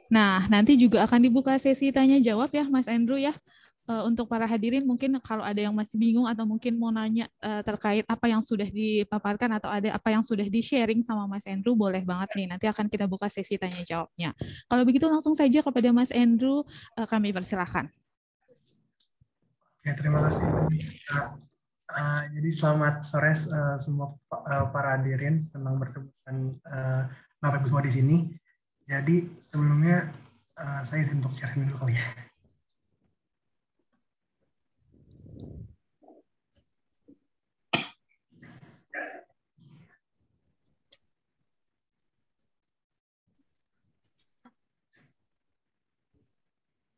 Nah, nanti juga akan dibuka sesi tanya jawab ya, Mas Andrew ya. Untuk para hadirin mungkin kalau ada yang masih bingung atau mungkin mau nanya terkait apa yang sudah dipaparkan atau ada apa yang sudah di-sharing sama Mas Andrew, boleh banget nih. Nanti akan kita buka sesi tanya jawabnya. Kalau begitu langsung saja kepada Mas Andrew, kami persilahkan. Ya, terima kasih. Jadi selamat sore semua para hadirin, senang bertemu dengan Bapak Ibu semua di sini. Jadi sebelumnya saya izin untuk sharing dulu kali ya.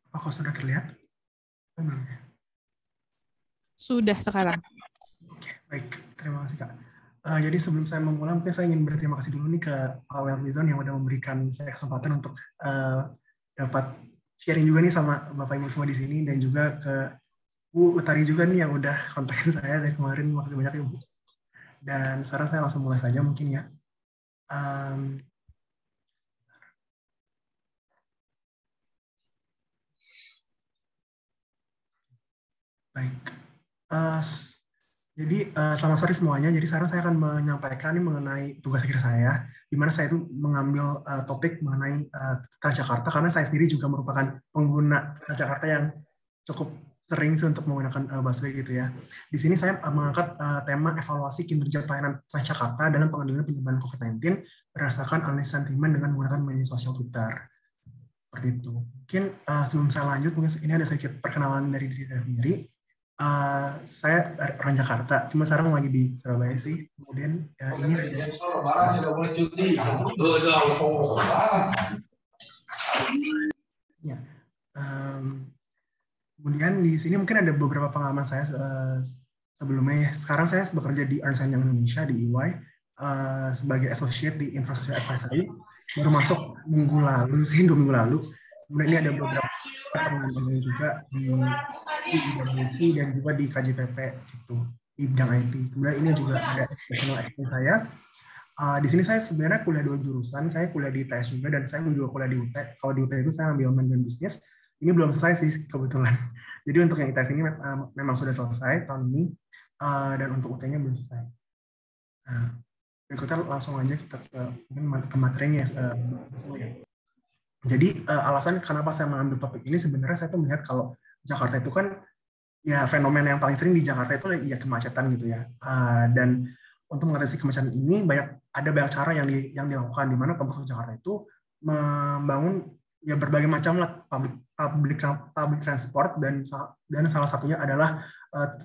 Apakah sudah terlihat? Belum ya? Sudah sekarang. Oke, baik. Terima kasih, Kak. Jadi sebelum saya memulai, mungkin saya ingin berterima kasih dulu nih ke Pak Welmizon yang sudah memberikan saya kesempatan untuk dapat sharing juga nih sama Bapak Ibu semua di sini, dan juga ke Bu Utari juga nih yang udah kontakin saya dari kemarin. Makasih banyak ya, Bu. Dan sekarang saya langsung mulai saja mungkin ya. Baik. Jadi selamat sore semuanya. Jadi sekarang saya akan menyampaikan mengenai tugas akhir saya, di mana saya itu mengambil topik mengenai Transjakarta, karena saya sendiri juga merupakan pengguna Transjakarta yang cukup sering sih untuk menggunakan busway gitu ya. Di sini saya mengangkat tema evaluasi kinerja pelayanan Transjakarta dalam pengendalian penyebaran COVID-19 berdasarkan analisis sentimen dengan menggunakan media sosial Twitter. Seperti itu. Mungkin sebelum saya lanjut, mungkin ini ada sedikit perkenalan dari diri saya sendiri. Saya orang Jakarta, cuma sekarang lagi di Surabaya sih. Kemudian ini ya, kemudian di sini mungkin ada beberapa pengalaman saya sebelumnya. Sekarang saya bekerja di Ernst & Young Indonesia di EY sebagai associate di Infrastructure Advisory. Baru masuk minggu lalu sih, 2 minggu lalu. Kemudian ini ada beberapa pengalaman juga di bidang IT dan juga di KJPP gitu, di bidang IT. Kemudian ini juga ada professional experience saya. Di sini saya sebenarnya kuliah 2 jurusan. Saya kuliah di ITS juga dan saya juga kuliah di UT. Kalau di UT itu saya ambil manajemen bisnis. Ini belum selesai sih kebetulan. Jadi untuk yang ITS ini memang sudah selesai tahun ini, dan untuk UT-nya belum selesai. Nah, berikutnya langsung aja kita ke materinya. Jadi alasan kenapa saya mengambil topik ini, sebenarnya saya tuh melihat kalau Jakarta itu kan ya fenomena yang paling sering di Jakarta itu ya kemacetan gitu ya. Dan untuk mengatasi kemacetan ini ada banyak cara yang dilakukan, di mana Pemprov Jakarta itu membangun ya berbagai macam lah public transport, dan salah satunya adalah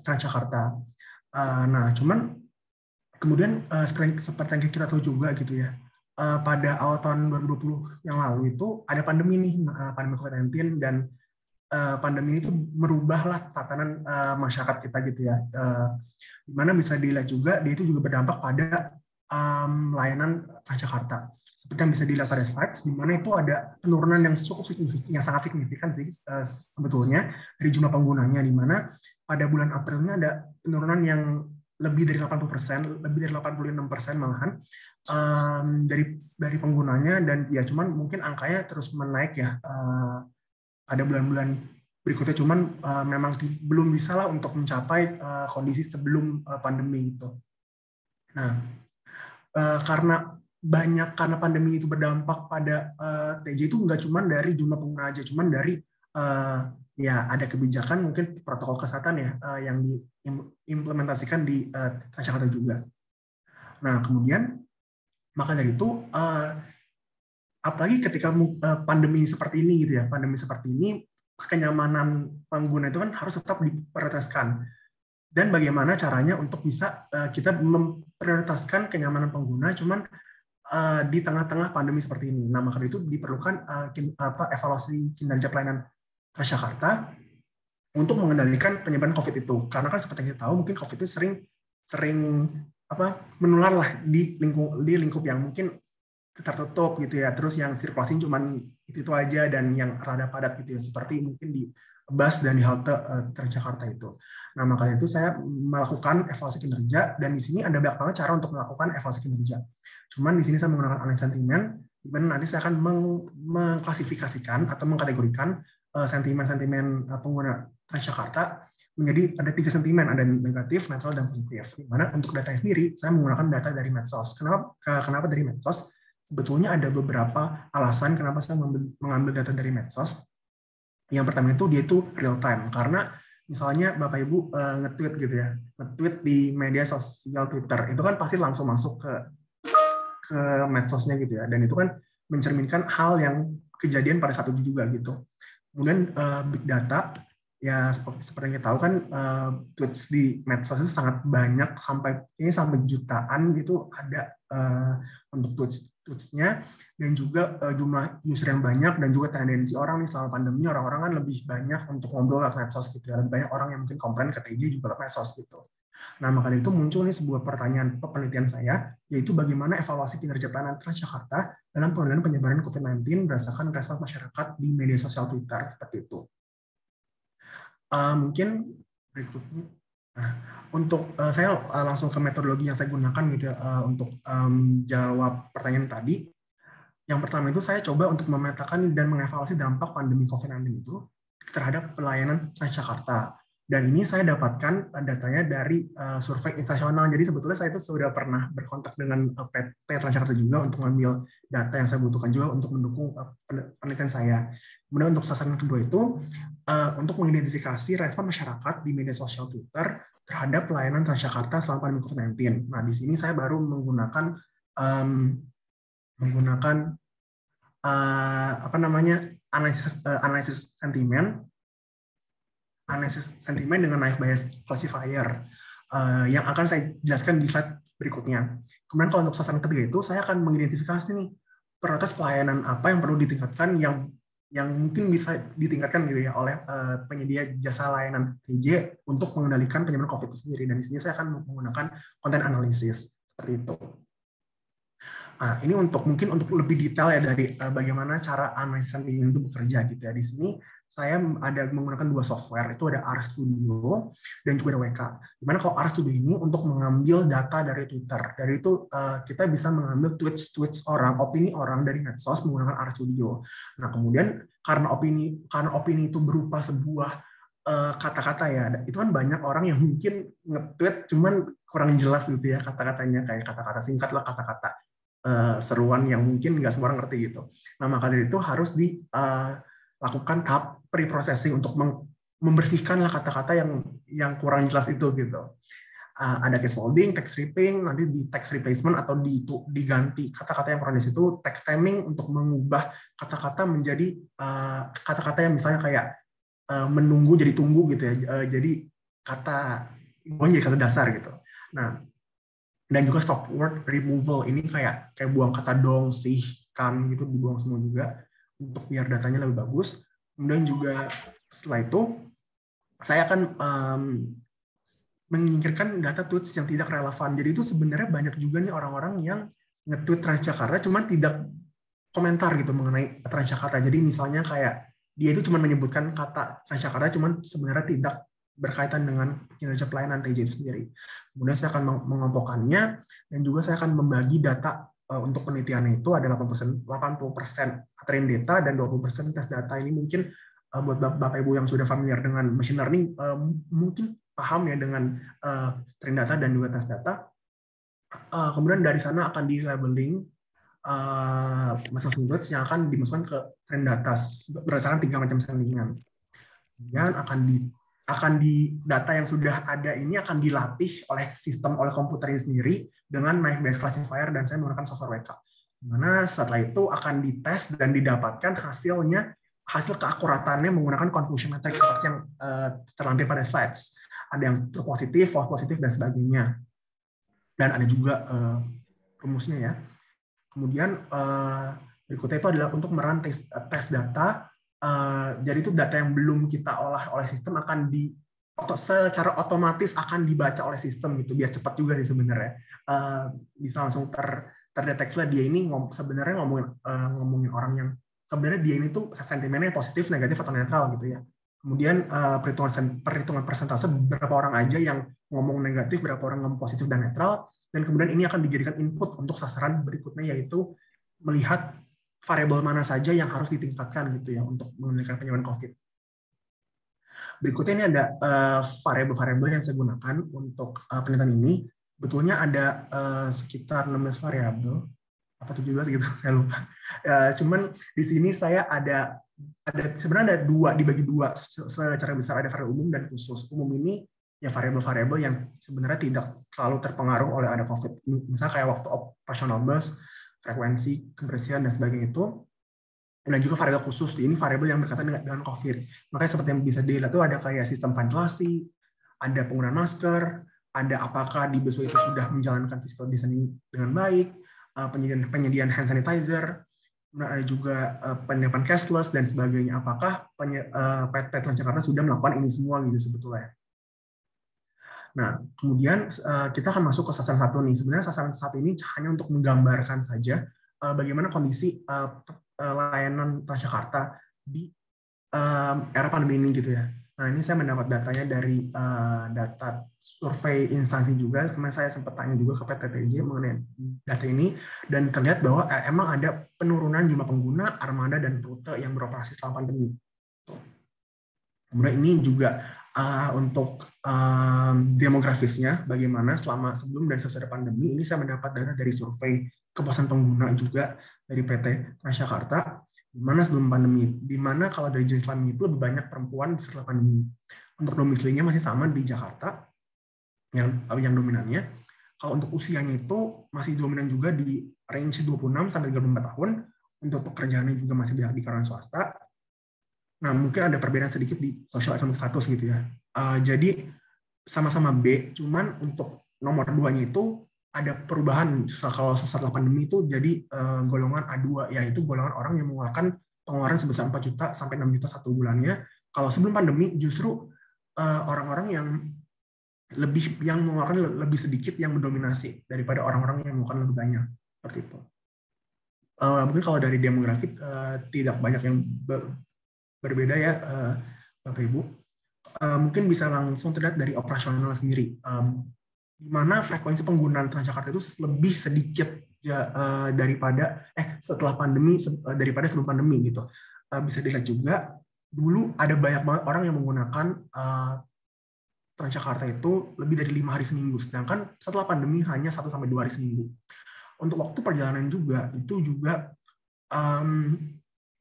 Transjakarta. Nah, cuman kemudian seperti yang kita tahu juga gitu ya, pada awal tahun 2020 yang lalu itu ada pandemi nih, pandemi COVID-19, dan pandemi itu merubahlah tatanan masyarakat kita gitu ya. Dimana bisa dilihat juga, dia itu juga berdampak pada layanan Transjakarta. Seperti yang bisa dilihat pada slides, di mana itu ada penurunan yang cukup signifikan, yang sangat signifikan sih sebetulnya dari jumlah penggunanya, di mana pada bulan Aprilnya ada penurunan yang lebih dari 80%, lebih dari 86% malahan dari penggunanya, dan ya cuman mungkin angkanya terus menaik ya pada bulan-bulan berikutnya, cuman memang belum bisa lah untuk mencapai kondisi sebelum pandemi itu. Nah, karena pandemi itu berdampak pada TJ itu nggak cuma dari jumlah pengguna aja, cuman dari ya ada kebijakan mungkin protokol kesehatan ya yang diimplementasikan di Transjakarta juga. Nah, kemudian maka dari itu apalagi ketika pandemi seperti ini gitu ya, pandemi seperti ini, kenyamanan pengguna itu kan harus tetap diprioritaskan. Dan bagaimana caranya untuk bisa kita memprioritaskan kenyamanan pengguna cuman di tengah-tengah pandemi seperti ini. Nah, maka itu diperlukan evaluasi kinerja pelayanan Transjakarta untuk mengendalikan penyebaran COVID itu. Karena kan seperti yang kita tahu, mungkin COVID itu sering menular lah di lingkup yang mungkin tertutup gitu ya, terus yang sirkulasi cuman itu aja, dan yang rada padat gitu ya, seperti mungkin di bus dan di halte Transjakarta itu. Nah, makanya itu saya melakukan evaluasi kinerja, dan di sini ada banyak banget cara untuk melakukan evaluasi kinerja. Cuman di sini saya menggunakan analisis sentimen, di mana nanti saya akan mengklasifikasikan atau mengkategorikan sentimen-sentimen pengguna Transjakarta menjadi ada 3 sentimen, ada negatif, netral, dan positif. Di mana untuk data sendiri, saya menggunakan data dari medsos. Kenapa dari medsos? Sebetulnya ada beberapa alasan kenapa saya mengambil data dari medsos. Yang pertama itu dia itu real time, karena misalnya Bapak Ibu nge-tweet gitu ya, nge-tweet di media sosial Twitter, itu kan pasti langsung masuk ke medsosnya gitu ya, dan itu kan mencerminkan hal yang kejadian pada saat itu juga gitu. Kemudian big data, ya seperti yang kita tahu kan tweets di medsos itu sangat banyak, sampai jutaan gitu ada untuk tweetsnya, dan juga jumlah user yang banyak, dan juga tendensi orang nih selama pandemi, orang-orang kan lebih banyak untuk ngobrol lewat medsos gitu ya, lebih banyak orang yang mungkin komplain ke TJ juga lewat medsos gitu. Nah, maka dari itu muncul nih sebuah pertanyaan penelitian saya, yaitu bagaimana evaluasi kinerja pelayanan Transjakarta dalam pengendalian penyebaran COVID-19 berdasarkan respons masyarakat di media sosial Twitter, seperti itu. Mungkin berikutnya, nah, untuk saya langsung ke metodologi yang saya gunakan gitu ya, untuk jawab pertanyaan tadi. Yang pertama itu saya coba untuk memetakan dan mengevaluasi dampak pandemi COVID-19 itu terhadap pelayanan Transjakarta. Dan ini saya dapatkan datanya dari survei institusional. Jadi sebetulnya saya itu sudah pernah berkontak dengan PT Transjakarta juga untuk mengambil data yang saya butuhkan juga untuk mendukung penelitian saya. Kemudian untuk sasaran kedua itu untuk mengidentifikasi respon masyarakat di media sosial Twitter terhadap pelayanan Transjakarta selama pandemi COVID-19. Nah, di sini saya baru menggunakan analisis sentimen dengan naive Bayes classifier yang akan saya jelaskan di slide berikutnya. Kemudian kalau untuk sasaran ketiga itu saya akan mengidentifikasi nih prioritas pelayanan apa yang perlu ditingkatkan, yang mungkin bisa ditingkatkan gitu ya oleh penyedia jasa layanan TJ untuk mengendalikan penyebaran COVID itu sendiri. Dan di sini saya akan menggunakan konten analisis seperti itu. Nah, ini mungkin untuk lebih detail ya dari bagaimana cara analisis sentimen itu bekerja gitu ya. Di sini saya ada menggunakan 2 software, itu ada RStudio dan juga ada WK. Dimana kalau RStudio ini untuk mengambil data dari Twitter, dari itu kita bisa mengambil tweets orang, opini orang dari medsos menggunakan RStudio. Nah, kemudian karena opini itu berupa sebuah kata-kata ya, itu kan banyak orang yang mungkin nge-tweet cuman kurang jelas gitu ya kata-katanya, kayak kata-kata singkat lah, kata-kata seruan yang mungkin nggak semua orang ngerti gitu. Nah, maka dari itu harus dilakukan tahap pre-processing untuk membersihkan lah kata-kata yang kurang jelas itu gitu. Ada case folding, text stripping, nanti di text replacement atau diganti kata-kata yang kurang jelas itu, text stemming untuk mengubah kata-kata menjadi kata-kata yang misalnya kayak menunggu jadi tunggu gitu ya, jadi kata dasar gitu. Nah, dan juga stop word removal, ini kayak buang kata dong, sih, kan gitu, dibuang semua juga untuk biar datanya lebih bagus. Kemudian juga setelah itu saya akan menyingkirkan data tweets yang tidak relevan. Jadi itu sebenarnya banyak juga nih orang-orang yang nge-tweet Transjakarta cuman tidak komentar gitu mengenai Transjakarta. Jadi misalnya kayak dia itu cuma menyebutkan kata Transjakarta cuman sebenarnya tidak berkaitan dengan kinerja pelayanan TJ itu sendiri. Kemudian saya akan mengelompokkannya, dan juga saya akan membagi data untuk penelitiannya itu ada 80% train data dan 20% tes data. Ini mungkin buat Bapak Ibu yang sudah familiar dengan machine learning mungkin paham ya dengan train data dan juga tes data. Kemudian dari sana akan di labeling masing-masing tweets yang akan dimasukkan ke train data berdasarkan 3 macam sentimen. Kemudian akan di data yang sudah ada ini akan dilatih oleh komputer ini sendiri dengan naive Bayes classifier, dan saya menggunakan software WK. Dimana setelah itu akan dites dan didapatkan hasil keakuratannya menggunakan confusion matrix seperti yang terlampir pada slides. Ada yang true positif, false positif, dan sebagainya. Dan ada juga rumusnya ya. Kemudian berikutnya itu adalah untuk merun tes data. Jadi itu data yang belum kita olah oleh sistem akan secara otomatis akan dibaca oleh sistem gitu, biar cepat juga sih sebenarnya. Bisa langsung terdeteksi lah dia ini sebenarnya ngomongin orang yang sebenarnya dia ini tuh sentimennya positif, negatif, atau netral gitu ya. Kemudian perhitungan persentase berapa orang aja yang ngomong negatif, berapa orang ngomong positif dan netral, dan kemudian ini akan dijadikan input untuk sasaran berikutnya, yaitu melihat variabel mana saja yang harus ditingkatkan gitu ya untuk mengendalikan penyebaran COVID. Berikutnya ini ada variabel-variabel yang saya gunakan untuk penelitian ini. Betulnya ada sekitar 16 variabel apa 17 gitu, saya lupa. Cuman di sini saya ada sebenarnya ada dua, dibagi dua secara besar, ada variabel umum dan khusus. Umum ini ya variabel-variabel yang sebenarnya tidak terlalu terpengaruh oleh ada COVID. Misalnya kayak waktu operasional bus, frekuensi, kebersihan, dan sebagainya itu. Dan juga variabel khusus, ini variabel yang berkaitan dengan COVID. Makanya seperti yang bisa dilihat itu ada kayak sistem ventilasi, ada penggunaan masker, ada apakah di busway itu sudah menjalankan physical distancing dengan baik, penyediaan hand sanitizer, ada juga penerapan cashless dan sebagainya. Apakah PT Transjakarta sudah melakukan ini semua gitu sebetulnya. Nah, kemudian kita akan masuk ke sasaran satu nih. Sebenarnya sasaran satu ini hanya untuk menggambarkan saja bagaimana kondisi layanan Transjakarta di era pandemi ini gitu ya. Nah, ini saya mendapat datanya dari data survei instansi juga. Kemarin saya sempat tanya juga ke PT TJ mengenai data ini, dan terlihat bahwa emang ada penurunan jumlah pengguna, armada, dan rute yang beroperasi setelah pandemi. Kemudian ini juga untuk demografisnya, bagaimana selama sebelum dan sesudah pandemi, ini saya mendapat data dari survei kepuasan pengguna juga dari PT Transjakarta, di mana sebelum pandemi, di mana kalau dari jenis kelamin itu lebih banyak perempuan setelah pandemi. Untuk domisilinya masih sama di Jakarta, yang dominannya. Kalau untuk usianya itu masih dominan juga di range 26 sampai 34 tahun. Untuk pekerjaannya juga masih banyak di kalangan swasta. Nah, mungkin ada perbedaan sedikit di social economic status gitu ya. Jadi sama-sama B, cuman untuk nomor 2-nya itu ada perubahan. Kalau setelah pandemi itu jadi golongan A2, yaitu golongan orang yang mengeluarkan pengeluaran sebesar 4 juta sampai 6 juta satu bulannya. Kalau sebelum pandemi justru orang-orang yang mengeluarkan lebih sedikit yang mendominasi daripada orang-orang yang mengeluarkan lebih banyak, seperti itu. Mungkin kalau dari demografi tidak banyak yang berbeda ya, Bapak Ibu. Mungkin bisa langsung terlihat dari operasional sendiri, di mana frekuensi penggunaan Transjakarta itu lebih sedikit daripada setelah pandemi daripada sebelum pandemi gitu. Bisa dilihat juga dulu ada banyak banget orang yang menggunakan Transjakarta itu lebih dari 5 hari seminggu, sedangkan setelah pandemi hanya 1-2 hari seminggu. Untuk waktu perjalanan juga itu juga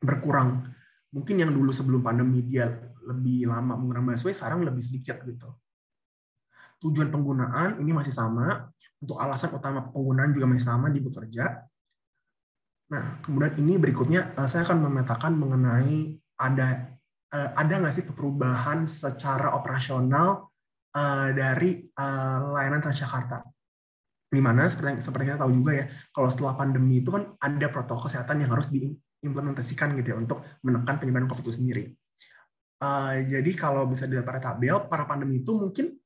berkurang. Mungkin yang dulu sebelum pandemi dia lebih lama menggunakan busway, sekarang lebih sedikit gitu. Tujuan penggunaan ini masih sama, untuk alasan utama penggunaan juga masih sama di bekerja. Nah, kemudian ini berikutnya saya akan memetakan mengenai ada nggak sih perubahan secara operasional dari layanan Transjakarta. Di mana seperti kita tahu juga ya, kalau setelah pandemi itu kan ada protokol kesehatan yang harus diimplementasikan gitu ya untuk menekan penyebaran COVID itu sendiri. Jadi kalau bisa dilihat pada tabel, para pandemi itu mungkin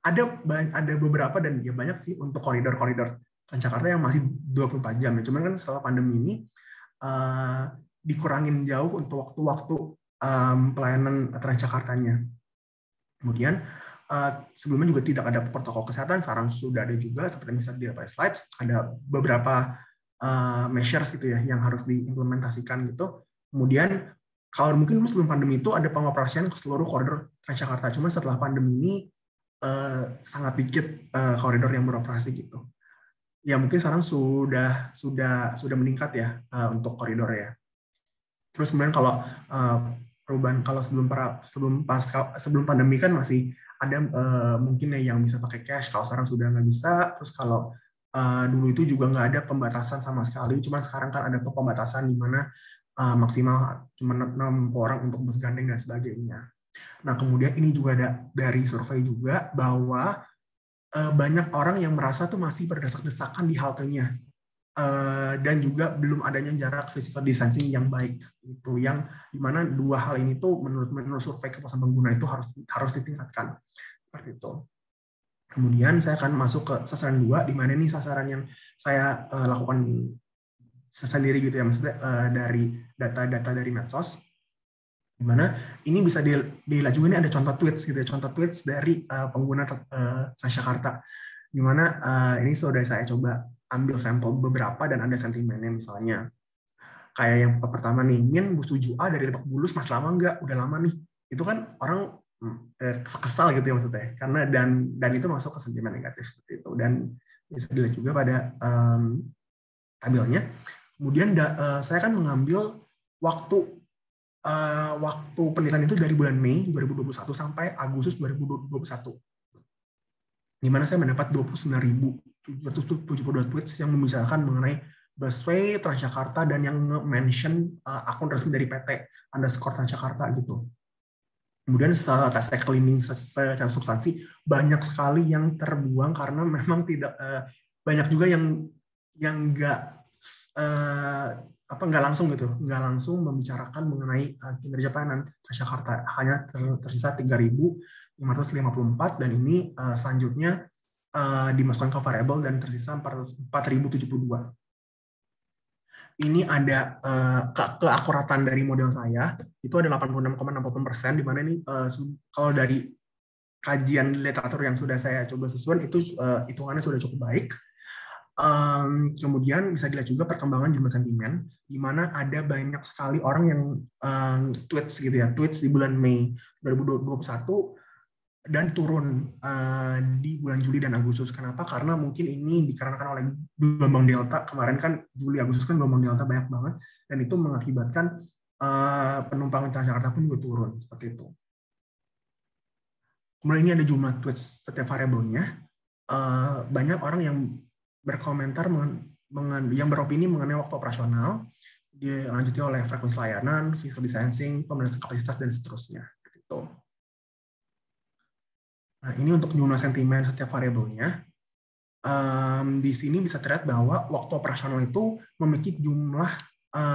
ada beberapa dan ya banyak sih untuk koridor-koridor Transjakarta yang masih 24 jam ya. Cuman kan setelah pandemi ini dikurangin jauh untuk waktu-waktu pelayanan Transjakartanya. Kemudian sebelumnya juga tidak ada protokol kesehatan, sekarang sudah ada juga, seperti misalnya di pada slides, ada beberapa measures gitu ya yang harus diimplementasikan gitu. Kemudian kalau mungkin dulu sebelum pandemi itu ada pengoperasian ke seluruh koridor Transjakarta, cuma setelah pandemi ini sangat dikit koridor yang beroperasi gitu. Ya mungkin sekarang sudah meningkat ya untuk koridor ya. Terus kemudian kalau perubahan, kalau sebelum pandemi kan masih ada mungkin yang bisa pakai cash, kalau sekarang sudah nggak bisa. Terus kalau dulu itu juga nggak ada pembatasan sama sekali, cuma sekarang kan ada pembatasan di mana maksimal cuma 6 orang untuk bus gandeng dan sebagainya. Nah, kemudian ini juga ada dari survei juga bahwa banyak orang yang merasa tuh masih berdesak-desakan di haltenya. Dan juga belum adanya jarak physical distancing yang baik, itu yang dimana dua hal ini tuh menurut survei kepuasan pengguna itu harus ditingkatkan, seperti itu. Kemudian saya akan masuk ke sasaran 2, di mana ini sasaran yang saya lakukan sendiri gitu ya, maksudnya dari data-data dari medsos, di mana ini bisa dilihat juga, ini ada contoh tweets gitu ya, contoh tweets dari pengguna Transjakarta, di mana ini sudah saya coba ambil sampel beberapa dan ada sentimennya misalnya. Kayak yang pertama nih, Min bus 7A dari Lebak Bulus masih lama nggak? Udah lama nih. Itu kan orang kesal gitu ya maksudnya. Karena dan itu masuk ke sentimen negatif seperti itu. Dan bisa dilihat juga pada tabelnya. Kemudian saya kan mengambil waktu penelitian itu dari bulan Mei 2021 sampai Agustus 2021. Di mana saya mendapat 29.772 tweets yang membicarakan mengenai busway Transjakarta dan yang mention akun resmi dari PT _Transjakarta gitu. Kemudian setelah tes cleaning secara substansi banyak sekali yang terbuang karena memang tidak banyak juga yang nggak langsung membicarakan mengenai kinerja pelayanan Transjakarta. Hanya tersisa 3.554 dan ini selanjutnya dimasukkan ke variable dan tersisa 4.072. Ini ada keakuratan dari model saya itu ada 86,60%, di mana ini kalau dari kajian literatur yang sudah saya coba susun itu hitungannya sudah cukup baik. Kemudian bisa dilihat juga perkembangan jumlah sentimen, di mana ada banyak sekali orang yang tweets gitu ya, tweets di bulan Mei 2021 dan turun di bulan Juli dan Agustus. Kenapa? Karena mungkin ini dikarenakan oleh gelombang Delta. Kemarin kan Juli Agustus kan gelombang Delta banyak banget, dan itu mengakibatkan penumpang Transjakarta pun juga turun seperti itu. Kemudian ini ada jumlah tweets setiap variabelnya. Banyak orang yang berkomentar yang beropini mengenai waktu operasional, dilanjuti oleh frekuensi layanan, physical distancing, pemanasan kapasitas, dan seterusnya. Gitu. Nah, ini untuk jumlah sentimen setiap variabelnya. Di sini bisa terlihat bahwa waktu operasional itu memiliki jumlah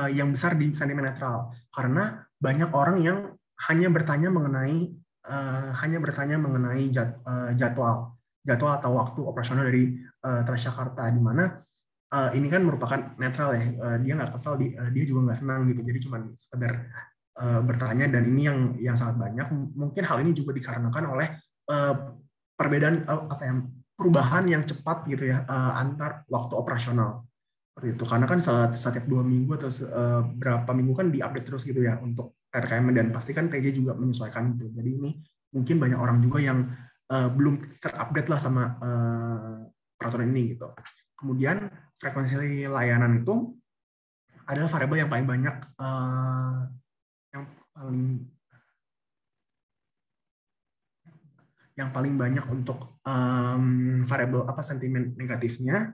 yang besar di sentimen netral, karena banyak orang yang hanya bertanya mengenai jadwal atau waktu operasional dari Transjakarta, di mana ini kan merupakan netral ya, dia nggak kesal, dia juga nggak senang gitu, jadi cuma sekedar bertanya, dan ini yang sangat banyak. Mungkin hal ini juga dikarenakan oleh perbedaan perubahan yang cepat gitu ya antar waktu operasional seperti itu, karena kan setiap 2 minggu atau berapa minggu kan diupdate terus gitu ya untuk PPKM, dan pasti kan TJ juga menyesuaikan itu. Jadi ini mungkin banyak orang juga yang belum terupdate lah sama peraturan ini gitu. Kemudian frekuensi layanan itu adalah variabel yang paling banyak yang paling banyak untuk variabel sentimen negatifnya.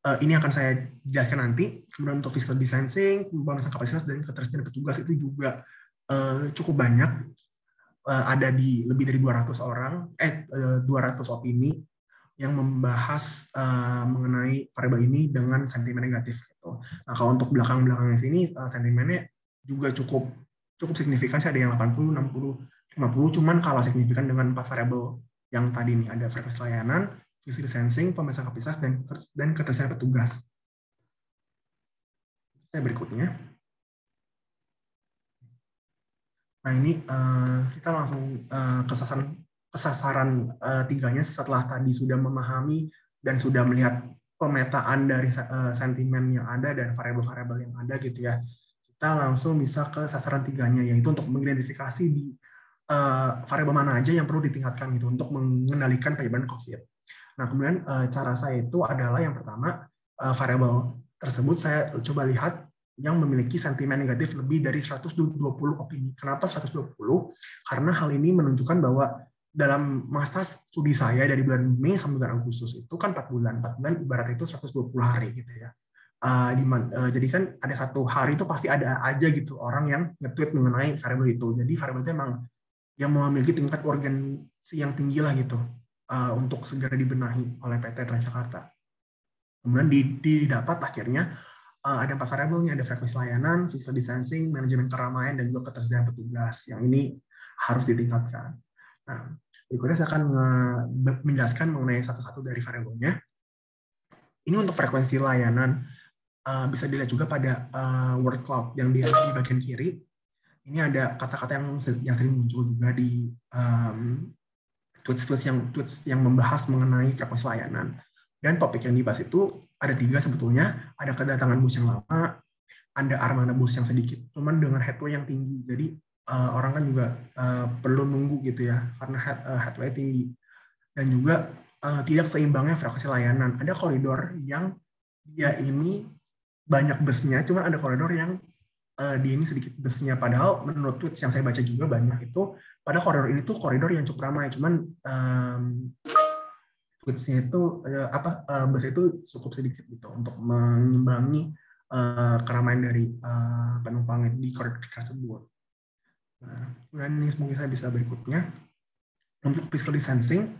Ini akan saya jelaskan nanti. Kemudian untuk physical distancing, pemanasan kapasitas, dan ketersediaan petugas itu juga cukup banyak. Ada di lebih dari 200 opini yang membahas mengenai variabel ini dengan sentimen negatif. Gitu. Nah, kalau untuk belakang-belakangnya sini, sentimennya juga cukup signifikan sih, ada yang 80, 60, 50, cuman kalah signifikan dengan 4 variabel yang tadi nih, ada frekuensi layanan, physical distancing, pemanasan kapasitas, dan ketersediaan petugas. Saya berikutnya. Nah, ini kita langsung ke sasaran tiganya setelah tadi sudah memahami dan sudah melihat pemetaan dari sentimen yang ada dan variabel-variabel yang ada gitu ya. Kita langsung bisa ke sasaran tiganya, yaitu untuk mengidentifikasi di variabel mana aja yang perlu ditingkatkan gitu untuk mengendalikan penyebaran COVID. Nah, kemudian cara saya itu adalah yang pertama, variabel tersebut saya coba lihat yang memiliki sentimen negatif lebih dari 120 opini. Kenapa 120? Karena hal ini menunjukkan bahwa dalam masa studi saya dari bulan Mei sampai bulan Agustus itu kan 4 bulan. 4 bulan ibarat itu 120 hari gitu ya. Jadi kan ada satu hari itu pasti ada aja gitu orang yang nge-tweet mengenai variabel itu. Jadi variabel itu emang yang memiliki tingkat urgensi yang tinggi lah gitu untuk segera dibenahi oleh PT Transjakarta. Kemudian didapat akhirnya ada 4 variabelnya, ada frekuensi layanan, physical distancing, manajemen keramaian, dan juga ketersediaan petugas. Yang ini harus ditingkatkan. Nah, berikutnya saya akan menjelaskan mengenai satu-satu dari variabelnya. Ini untuk frekuensi layanan, bisa dilihat juga pada word cloud yang di bagian kiri. Ini ada kata-kata yang sering muncul juga di tweets yang membahas mengenai frekuensi layanan. Dan topik yang dibahas itu ada 3 sebetulnya. Ada kedatangan bus yang lama, ada armada bus yang sedikit, cuman dengan headway yang tinggi. Jadi orang kan juga perlu nunggu gitu ya, karena headway tinggi. Dan juga tidak seimbangnya frekuensi layanan. Ada koridor yang dia ini banyak busnya, cuman ada koridor yang dia ini sedikit busnya. Padahal menurut tweets yang saya baca juga banyak itu, pada koridor ini tuh koridor yang cukup ramai. Cuman tweetsnya itu bus itu cukup sedikit gitu untuk mengimbangi keramaian dari penumpang di koridor tersebut. Nah, kemudian ini mungkin saya bisa berikutnya. Untuk physical distancing,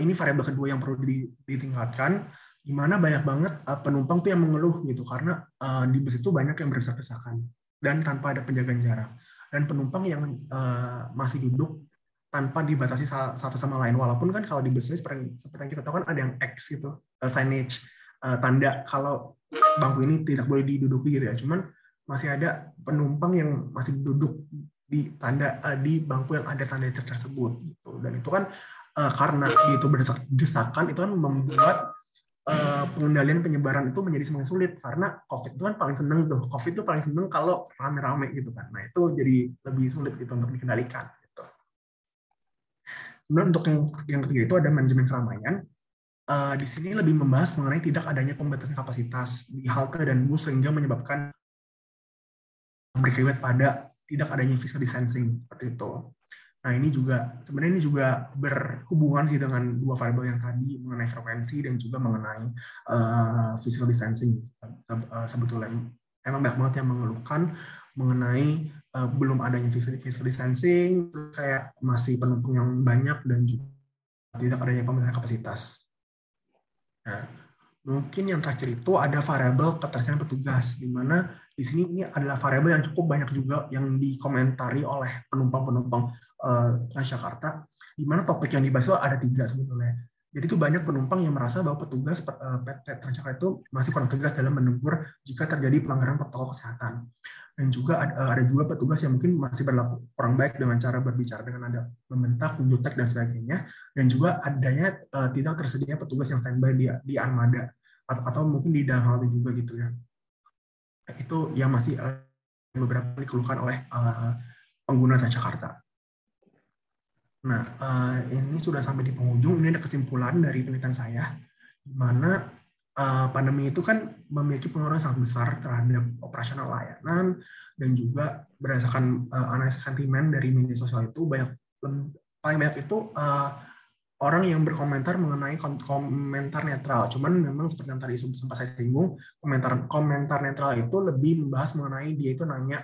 ini variabel kedua yang perlu ditingkatkan, di mana banyak banget penumpang tuh yang mengeluh gitu, karena di bus itu banyak yang berdesak-desakan dan tanpa ada penjagaan jarak. Dan penumpang yang masih duduk tanpa dibatasi satu sama lain. Walaupun kan kalau di bus ini seperti yang kita tahu kan ada yang X gitu, signage, tanda kalau bangku ini tidak boleh diduduki gitu ya. Cuman masih ada penumpang yang masih duduk di bangku yang ada tanda tersebut gitu. Dan itu kan karena itu berdesakan, itu kan membuat pengendalian penyebaran itu menjadi semakin sulit, karena COVID itu kan paling seneng tuh. COVID itu paling seneng kalau rame-rame gitu kan. Nah itu jadi lebih sulit gitu untuk dikendalikan. Gitu. Kemudian untuk yang ketiga itu ada manajemen keramaian. Di sini lebih membahas mengenai tidak adanya pembatasan kapasitas di halte dan bus sehingga menyebabkan berakibat pada tidak adanya physical distancing seperti itu. Nah ini juga sebenarnya ini juga berhubungan sih dengan dua variabel yang tadi mengenai frekuensi dan juga mengenai physical distancing. Sebetulnya emang banyak banget yang mengeluhkan mengenai belum adanya physical distancing, kayak masih penumpang yang banyak dan juga tidak adanya pembatasan kapasitas. Nah, mungkin yang terakhir itu ada variabel ketersediaan petugas, di mana di sini ini adalah variabel yang cukup banyak juga yang dikomentari oleh penumpang-penumpang Transjakarta, di mana topik yang dibahas itu ada 3 sebetulnya. Jadi itu banyak penumpang yang merasa bahwa petugas PT Transjakarta itu masih kurang tegas dalam menegur jika terjadi pelanggaran protokol kesehatan. Dan juga ada juga petugas yang mungkin masih berlaku kurang baik dengan cara berbicara dengan ada membentak, menjutek, dan sebagainya. Dan juga adanya tidak tersedia petugas yang standby di armada atau mungkin di dalam halte juga gitu ya. Itu yang masih beberapa dikeluhkan oleh pengguna Transjakarta. Nah, ini sudah sampai di penghujung. Ini ada kesimpulan dari penelitian saya, di mana pandemi itu kan memiliki pengaruh yang sangat besar terhadap operasional layanan, dan juga berdasarkan analisis sentimen dari media sosial itu paling banyak itu orang yang berkomentar mengenai komentar netral. Cuman memang seperti yang tadi sempat saya singgung, komentar netral itu lebih membahas mengenai dia itu nanya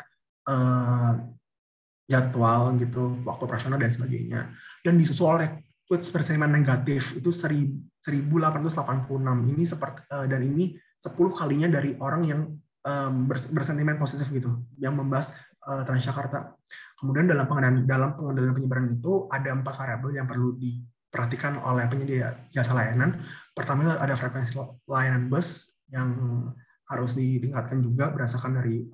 jadwal gitu, waktu operasional dan sebagainya. Dan disusul oleh tweet bersentimen negatif itu 1886. Ini seperti dan ini 10 kalinya dari orang yang bersentimen positif gitu, yang membahas Transjakarta. Kemudian dalam pengendalian penyebaran itu ada 4 variabel yang perlu diperhatikan oleh penyedia jasa layanan. Pertama ada frekuensi layanan bus yang harus ditingkatkan juga berdasarkan dari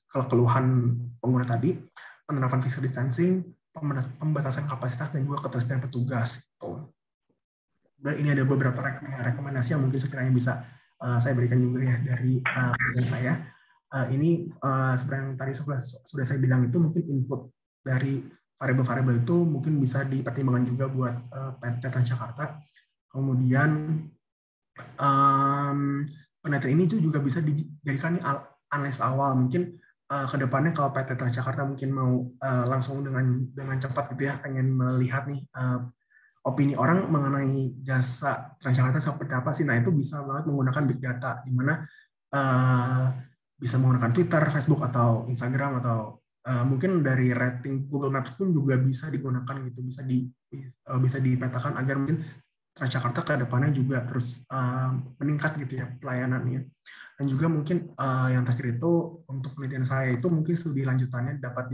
keluhan pengguna tadi, penerapan physical distancing, pembatasan kapasitas, dan juga ketersediaan petugas. Dan ini ada beberapa rekomendasi yang mungkin sekiranya bisa saya berikan juga ya dari penelitian saya. Ini seperti yang tadi sudah saya bilang, itu mungkin input dari variabel-variabel itu mungkin bisa dipertimbangkan juga buat PT Transjakarta. Kemudian penelitian ini juga bisa dijadikan analis awal. Mungkin kedepannya kalau PT Transjakarta mungkin mau langsung dengan cepat gitu ya, pengen melihat nih opini orang mengenai jasa Transjakarta seperti apa sih. Nah itu bisa banget menggunakan big data, di mana bisa menggunakan Twitter, Facebook, atau Instagram, atau mungkin dari rating Google Maps pun juga bisa digunakan gitu, bisa dipetakan agar mungkin Transjakarta ke depannya juga terus meningkat gitu ya pelayanannya. Dan juga mungkin yang terakhir itu untuk penelitian saya itu mungkin studi lanjutannya dapat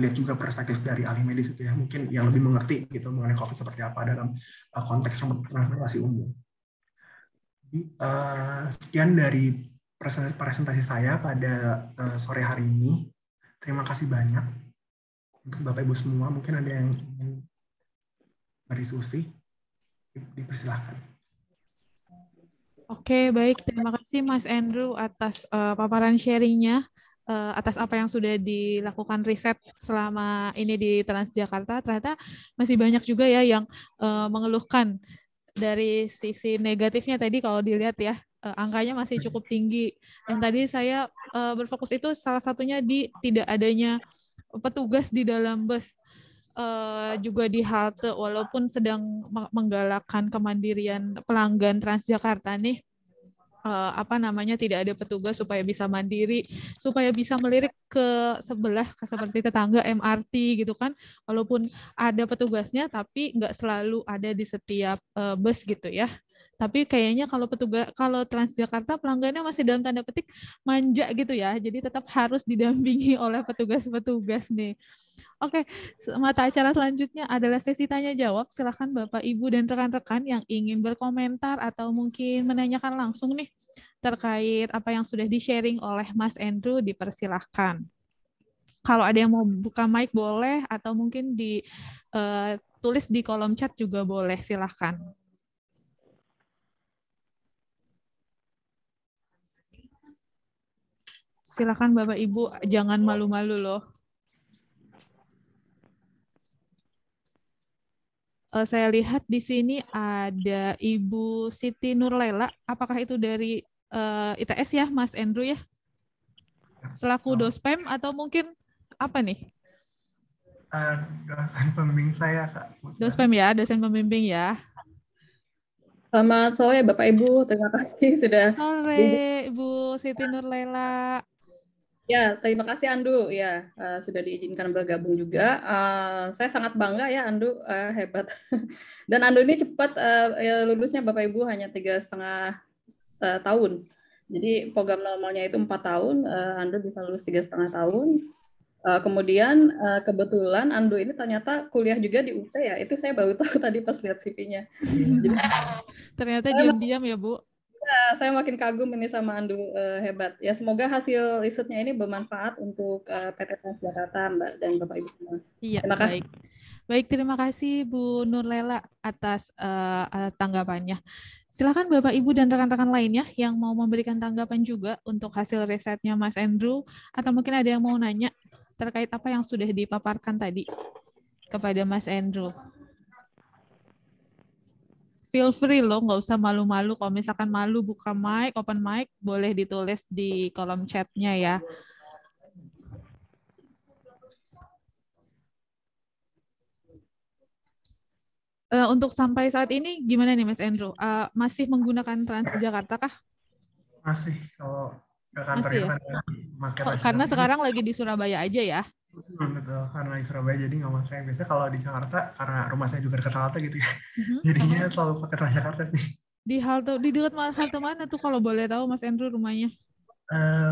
lihat juga perspektif dari ahli medis itu ya, mungkin yang lebih mengerti gitu mengenai COVID seperti apa dalam konteks transportasi umum. Jadi, sekian dari presentasi saya pada sore hari ini. Terima kasih banyak untuk Bapak Ibu semua. Mungkin ada yang ingin berdiskusi, dipersilahkan. Oke, baik. Terima kasih Mas Andrew atas paparan sharingnya, atas apa yang sudah dilakukan riset selama ini di Transjakarta. Ternyata masih banyak juga ya yang mengeluhkan dari sisi negatifnya tadi kalau dilihat ya, angkanya masih cukup tinggi. Yang tadi saya berfokus itu salah satunya di tidak adanya petugas di dalam bus, juga di halte, walaupun sedang menggalakkan kemandirian pelanggan Transjakarta nih, apa namanya, tidak ada petugas supaya bisa mandiri, supaya bisa melirik ke sebelah seperti tetangga MRT gitu kan, walaupun ada petugasnya tapi nggak selalu ada di setiap bus gitu ya. Tapi kayaknya kalau Transjakarta pelanggannya masih dalam tanda petik manja gitu ya, jadi tetap harus didampingi oleh petugas-petugas nih. Oke, mata acara selanjutnya adalah sesi tanya jawab. Silakan Bapak, Ibu, dan rekan-rekan yang ingin berkomentar atau mungkin menanyakan langsung nih terkait apa yang sudah di-sharing oleh Mas Andrew, dipersilahkan. Kalau ada yang mau buka mic boleh, atau mungkin tulis di kolom chat juga boleh, silahkan. Silakan Bapak Ibu, jangan malu-malu loh. Saya lihat di sini ada Ibu Siti Nurlela. Apakah itu dari ITS ya, Mas Andrew ya? Selaku dospem atau mungkin apa nih? Dosen pembimbing saya, Kak. Dospem ya, dosen pembimbing ya. Selamat sore Bapak Ibu, terima kasih sudah. Sore Ibu Siti Nurlela. Ya, terima kasih Andu ya sudah diizinkan bergabung juga. Saya sangat bangga ya Andu, hebat. Dan Andu ini cepat ya, lulusnya Bapak Ibu hanya 3,5 tahun. Jadi program normalnya itu 4 tahun, Andu bisa lulus 3,5 tahun. Kemudian kebetulan Andu ini ternyata kuliah juga di UT ya. Itu saya baru tahu tadi pas lihat CV-nya. Ternyata diam-diam ya Bu. Saya makin kagum ini sama Andu, hebat. Ya semoga hasil risetnya ini bermanfaat untuk PT Transjakarta, Mbak dan Bapak Ibu semua. Iya, terima kasih. Baik, terima kasih Bu Nurlela atas tanggapannya. Silakan Bapak Ibu dan rekan-rekan lainnya yang mau memberikan tanggapan juga untuk hasil risetnya Mas Andrew, atau mungkin ada yang mau nanya terkait apa yang sudah dipaparkan tadi kepada Mas Andrew. Feel free loh, nggak usah malu-malu. Kalau misalkan malu buka mic, open mic, boleh ditulis di kolom chatnya ya. Untuk sampai saat ini gimana nih Mas Andrew? Masih menggunakan Transjakarta kah? Masih, kalau ke kantor masih ya? Karena sekarang lagi di Surabaya aja ya? Betul, karena di Surabaya jadi nggak pakai. Biasanya kalau di Jakarta, karena rumah saya juga dekat halte gitu ya, jadinya selalu pakai Transjakarta sih. Di dekat halte mana tuh kalau boleh tahu Mas Andrew rumahnya? 3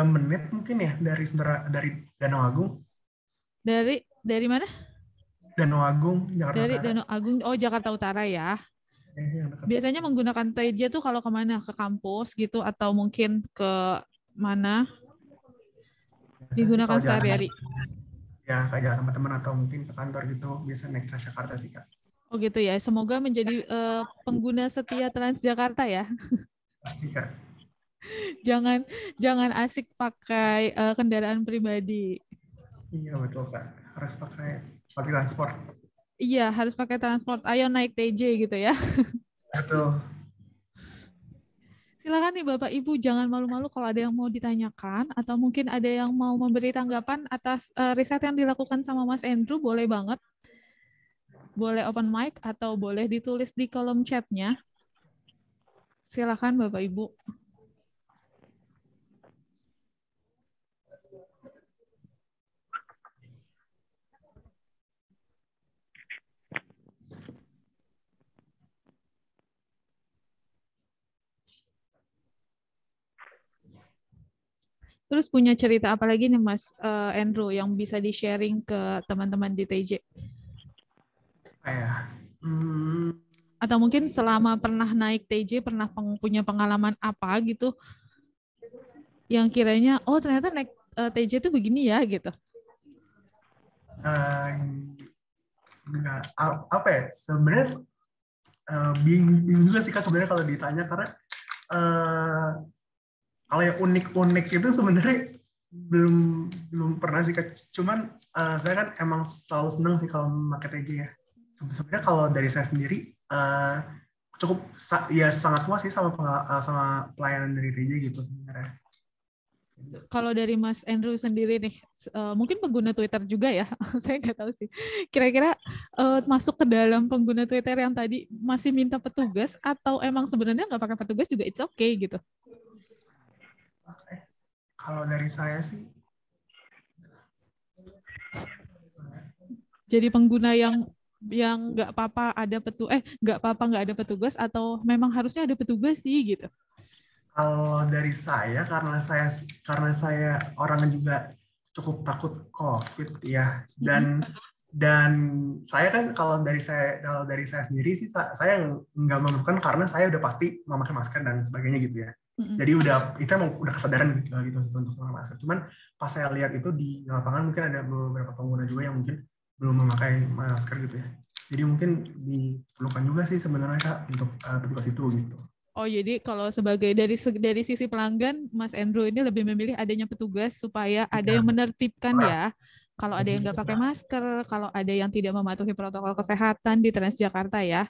menit mungkin ya dari Danau Agung. Dari mana? Danau Agung, Jakarta dari Utara. Danau Agung, oh Jakarta Utara ya. Biasanya menggunakan TJ tuh kalau kemana? Ke kampus gitu atau mungkin ke mana? Digunakan sehari-hari? Ya, ke jalan sama teman atau mungkin ke kantor gitu, biasa naik Transjakarta sih Kak. Oh gitu ya, semoga menjadi pengguna setia Transjakarta ya. Pasti Kak. Jangan asik pakai kendaraan pribadi. Iya betul Kak, harus pakai public transport. Iya, harus pakai transport. Ayo naik TJ gitu ya. Betul. Silakan nih Bapak Ibu, jangan malu-malu kalau ada yang mau ditanyakan atau mungkin ada yang mau memberi tanggapan atas riset yang dilakukan sama Mas Andrew, boleh banget. Boleh open mic atau boleh ditulis di kolom chatnya. Silakan Bapak Ibu. Terus punya cerita apa lagi nih Mas Andrew yang bisa di-sharing ke teman-teman di TJ? Atau mungkin selama pernah naik TJ, pernah punya pengalaman apa gitu yang kiranya, oh ternyata naik TJ itu begini ya gitu. Apa ya, sebenarnya bingung juga sih Kak sebenarnya kalau ditanya, karena kalau yang unik-unik itu sebenarnya belum pernah sih Kak. Cuman saya kan emang selalu senang sih kalau memakai TJ ya. Sebenarnya kalau dari saya sendiri cukup ya sangat puas sih sama pelayanan dari TJ gitu sebenarnya. Kalau dari Mas Andrew sendiri nih, mungkin pengguna Twitter juga ya, saya nggak tahu sih. Kira-kira masuk ke dalam pengguna Twitter yang tadi masih minta petugas, atau emang sebenarnya nggak pakai petugas juga it's okay gitu? Kalau dari saya sih, jadi pengguna yang nggak apa-apa nggak ada petugas, atau memang harusnya ada petugas sih gitu? kalau dari saya karena saya orangnya juga cukup takut COVID ya, dan saya kan kalau dari saya sendiri sih saya nggak memerlukan, karena saya udah pasti memakai masker dan sebagainya gitu ya. Jadi itu emang udah kesadaran gitu untuk memakai masker. Cuman pas saya lihat itu di lapangan mungkin ada beberapa pengguna juga yang mungkin belum memakai masker gitu ya. Jadi mungkin diperlukan juga sih sebenarnya Kak untuk petugas itu gitu. Oh, jadi kalau sebagai dari sisi pelanggan, Mas Andrew ini lebih memilih adanya petugas supaya ada yang menertibkan ya. Kalau ada yang nggak pakai masker, kalau ada yang tidak mematuhi protokol kesehatan di Transjakarta ya.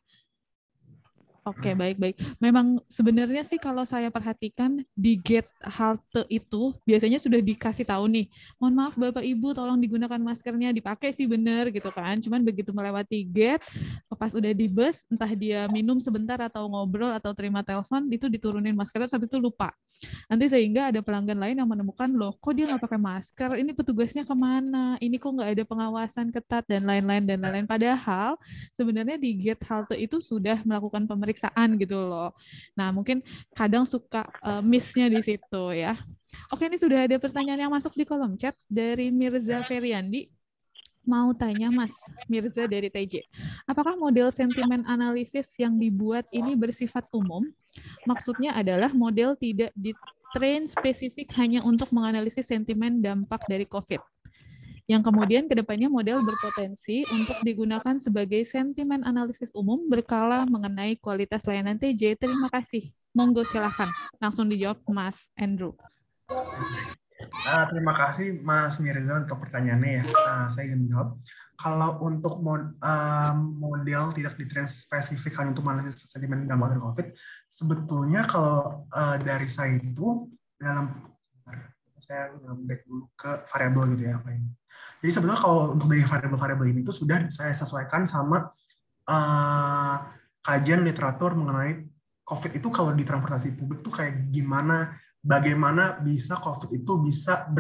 Oke, baik-baik. Memang sebenarnya sih kalau saya perhatikan di gate halte itu biasanya sudah dikasih tahu nih, mohon maaf Bapak Ibu tolong digunakan maskernya, dipakai sih benar gitu kan. Cuman begitu melewati gate, pas udah di bus, entah dia minum sebentar atau ngobrol atau terima telepon, itu diturunin maskernya, habis itu lupa. Nanti sehingga ada pelanggan lain yang menemukan, loh kok dia nggak pakai masker, ini petugasnya kemana, ini kok nggak ada pengawasan ketat dan lain-lain. Padahal sebenarnya di gate halte itu sudah melakukan pemeriksaan gitu loh. Nah, mungkin kadang suka miss-nya di situ ya. Oke, ini sudah ada pertanyaan yang masuk di kolom chat dari Mirza Feriandi. Mau tanya Mas Mirza dari TJ, apakah model sentimen analisis yang dibuat ini bersifat umum? Maksudnya adalah model tidak ditrain spesifik hanya untuk menganalisis sentimen dampak dari COVID, yang kemudian kedepannya model berpotensi untuk digunakan sebagai sentimen analisis umum berkala mengenai kualitas layanan TJ. Terima kasih. Monggo silahkan. Langsung dijawab Mas Andrew. Terima kasih Mas Mirza untuk pertanyaannya ya. Saya ingin menjawab. Kalau untuk model tidak ditrain spesifik hanya untuk menganalisis sentimen dampak dari COVID, sebetulnya kalau dari saya itu saya break dulu ke variabel gitu ya. Jadi sebetulnya kalau untuk dari variabel-variabel ini itu sudah saya sesuaikan sama kajian literatur mengenai COVID itu kalau di transportasi publik tuh kayak gimana, bagaimana bisa COVID itu bisa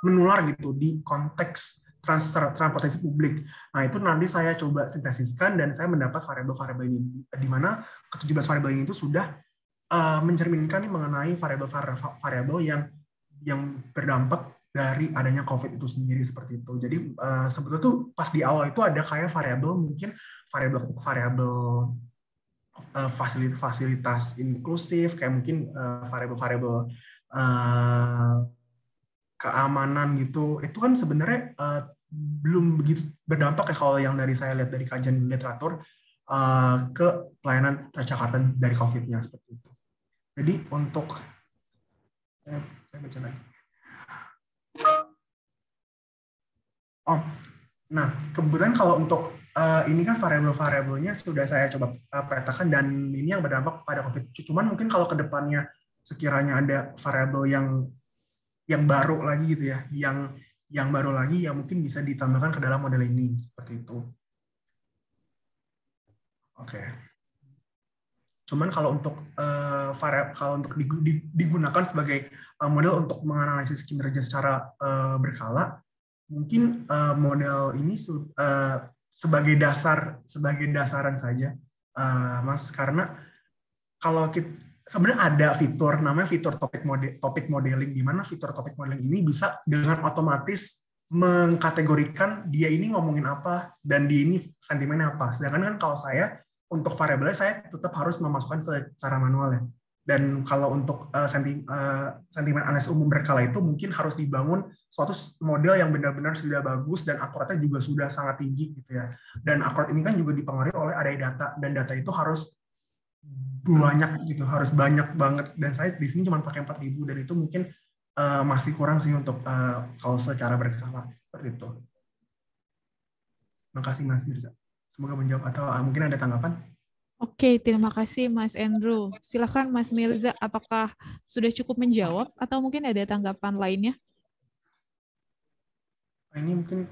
menular gitu di konteks transportasi publik. Nah, itu nanti saya coba sintesiskan dan saya mendapat variabel-variabel ini, di mana ke-17 variabel ini itu sudah mencerminkan mengenai variabel-variabel yang berdampak dari adanya COVID itu sendiri seperti itu. Jadi sebetulnya tuh pas di awal itu ada kayak variabel, mungkin variabel fasilitas inklusif, kayak mungkin variabel-variabel keamanan gitu. Itu kan sebenarnya belum begitu berdampak ya kalau yang dari saya lihat dari kajian literatur ke pelayanan Transjakarta dari COVID-nya seperti itu. Jadi untuk saya baca lagi. Oh, nah kebetulan kalau untuk ini kan variabel-variabelnya sudah saya coba petakan dan ini yang berdampak pada COVID. Cuman mungkin kalau ke depannya sekiranya ada variabel yang baru lagi gitu ya, yang baru lagi yang mungkin bisa ditambahkan ke dalam model ini seperti itu. Oke. Cuman kalau untuk digunakan sebagai model untuk menganalisis kinerja secara berkala, mungkin model ini sebagai dasaran saja, Mas, karena kalau kita sebenarnya ada fitur namanya fitur topic modeling, di mana fitur topic modeling ini bisa dengan otomatis mengkategorikan dia ini ngomongin apa dan dia ini sentimennya apa. Sedangkan kan kalau saya untuk variabelnya saya tetap harus memasukkan secara manual ya. Dan kalau untuk sentimen analis umum berkala itu mungkin harus dibangun suatu model yang benar-benar sudah bagus dan akuratnya juga sudah sangat tinggi gitu ya. Dan akurat ini kan juga dipengaruhi oleh adanya data, dan data itu harus banyak gitu, harus banyak banget. Dan saya di sini cuma pakai 4.000, dan itu mungkin masih kurang sih untuk kalau secara berkala seperti itu. Terima kasih Mas Mirza. Semoga menjawab, atau mungkin ada tanggapan? Oke, terima kasih Mas Andrew. Silakan Mas Mirza, apakah sudah cukup menjawab atau mungkin ada tanggapan lainnya? Ini mungkin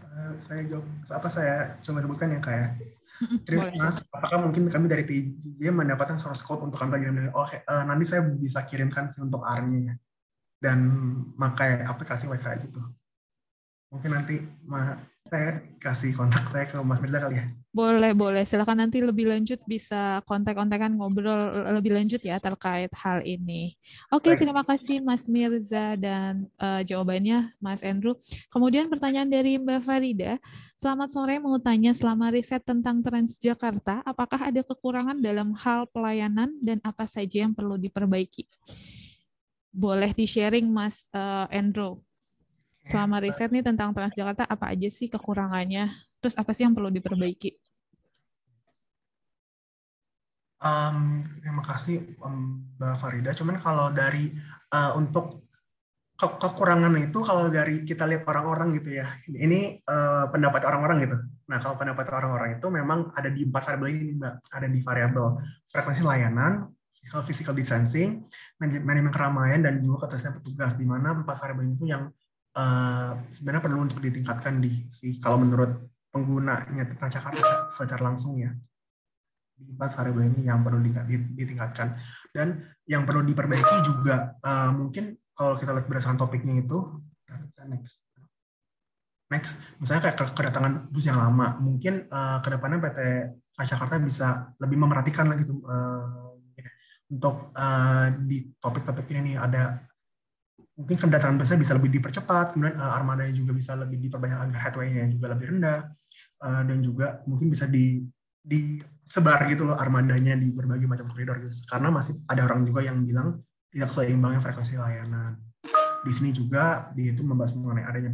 saya jawab, saya coba sebutkan ya kayak. Terus Boleh. Mas, apakah mungkin kami dari TJ mendapatkan source code untuk kami pelajaran? Nanti saya bisa kirimkan untuk R-nya ya, dan pakai aplikasi WK gitu. Mungkin nanti saya kasih kontak saya ke Mas Mirza kali ya. Boleh. Silakan nanti lebih lanjut bisa kontak-kontakan, ngobrol lebih lanjut ya terkait hal ini. Oke, terima kasih Mas Mirza dan jawabannya Mas Andrew. Kemudian pertanyaan dari Mbak Farida. Selamat sore, mau tanya selama riset tentang Transjakarta, apakah ada kekurangan dalam hal pelayanan dan apa saja yang perlu diperbaiki? Boleh di-sharing Mas Andrew. Selama riset nih tentang Transjakarta, apa aja sih kekurangannya? Terus apa sih yang perlu diperbaiki? Terima kasih Mbak Farida. Cuman kalau dari untuk kekurangan itu, kalau dari kita lihat orang-orang gitu ya, ini pendapat orang-orang gitu. Nah, kalau pendapat orang-orang itu memang ada di 4 variabel ini Mbak. Ada di variabel frekuensi layanan, physical distancing, manajemen keramaian, dan juga ketersediaan petugas, di mana 4 variabel itu yang sebenarnya perlu untuk ditingkatkan kalau menurut penggunanya Transjakarta secara langsung ya. Di 4 variabel ini yang perlu ditingkatkan, dan yang perlu diperbaiki juga mungkin kalau kita lihat berdasarkan topiknya itu next misalnya kayak kedatangan bus yang lama, mungkin kedepannya PT Transjakarta bisa lebih memperhatikan lagi tuh untuk di topik-topik ini nih, ada mungkin kedatangan busnya bisa lebih dipercepat, kemudian armadanya juga bisa lebih diperbanyak agar headway-nya juga lebih rendah, dan juga mungkin bisa disebar gitu loh armadanya di berbagai macam koridor gitu. Karena masih ada orang juga yang bilang tidak seimbangnya frekuensi layanan. Di sini juga dia itu membahas mengenai adanya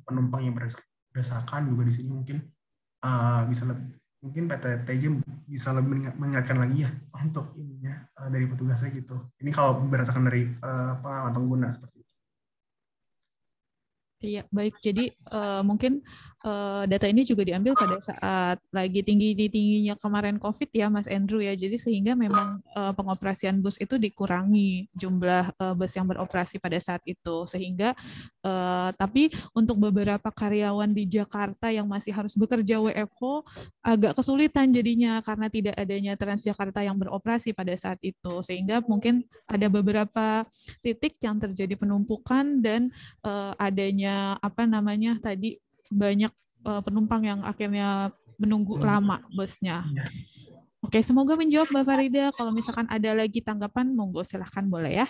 penumpang yang berdasarkan juga di sini mungkin bisa lebih, mungkin PT TJ bisa lebih mengingatkan lagi ya untuk ininya dari petugasnya gitu. Ini kalau berdasarkan dari pengalaman pengguna seperti itu. Iya, baik. Jadi mungkin data ini juga diambil pada saat lagi tingginya kemarin COVID ya, Mas Andrew ya. Jadi sehingga memang pengoperasian bus itu dikurangi jumlah bus yang beroperasi pada saat itu. Sehingga tapi untuk beberapa karyawan di Jakarta yang masih harus bekerja WFO agak kesulitan jadinya karena tidak adanya Transjakarta yang beroperasi pada saat itu. Sehingga mungkin ada beberapa titik yang terjadi penumpukan dan adanya tadi banyak penumpang yang akhirnya menunggu lama busnya. Oke, semoga menjawab Mbak Farida. Kalau misalkan ada lagi tanggapan, monggo silahkan boleh ya.